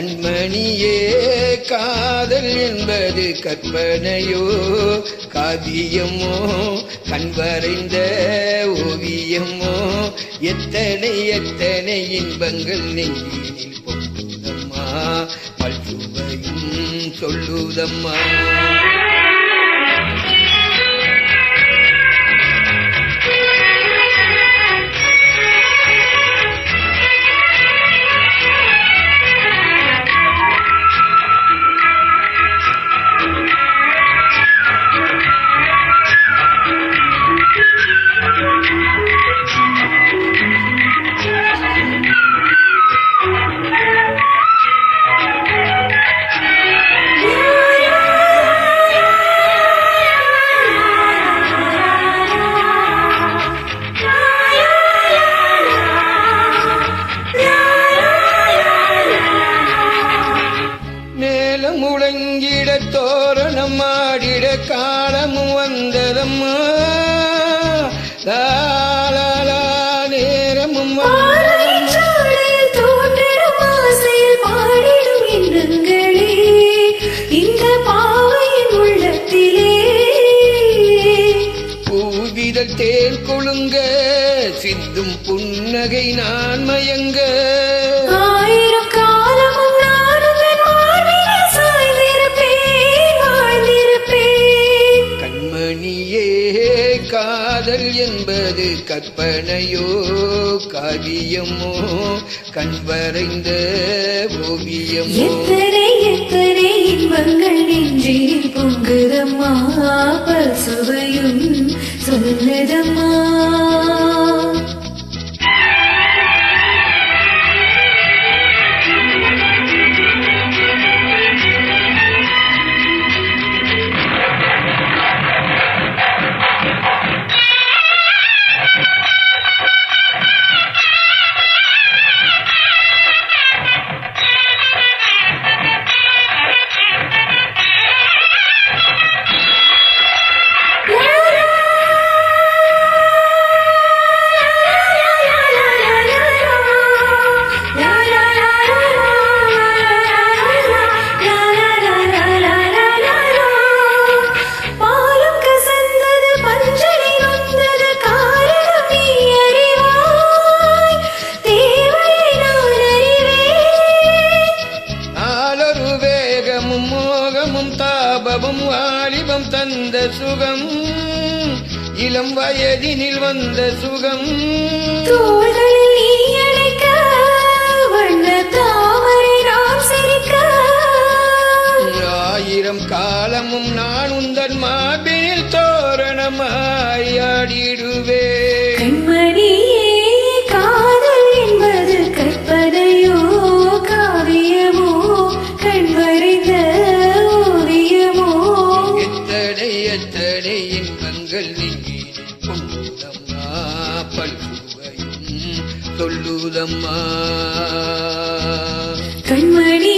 கண்மணியே காதல் என்பது கற்பனையோ காவியமோ கண்வரைந்த ஓவியமோ எத்தனை எத்தனை இன்பங்கள் நெஞ்சினில் பொங்குதம்மா பல்சுவையும் சொல்லுதம்மா. முழங்கிட தோரணம் ஆடிட காலமும் வந்ததம்மா நேரமும் பூவிதழ் தேன் கொழுங்க சிந்தும் புன்னகை நான் மயங்க காதல் என்பது கற்பனையோ காவியமோ கண்வரைந்த ஓவியமோ எத்தனை எத்தனை இன்பங்கள் நெஞ்சில் பொங்குதம்மா பல்சுவையும் சொல்லுதம்மா. தாபமும் வாலிபம் தந்த சுகம் இளம் வயதினில் வந்த சுகம் தோள்களில் நீ அழைக்க வண்ண தாமரை நாம் சிரிக்க ஆயிரம் காலமும் நான் உந்தன் மார்பினில் தோரணமாய் ஆடிடுவே. கண்மணியே காதல் என்பது கற்பனையோ காவியமோ கண்வரைந்த ஓவியமோ எத்தனை எத்தனை இன்பங்கள் நெஞ்சினில் பொங்குதம்மா பல்சுவையும் சொல்லுதம்மா. கண்மணி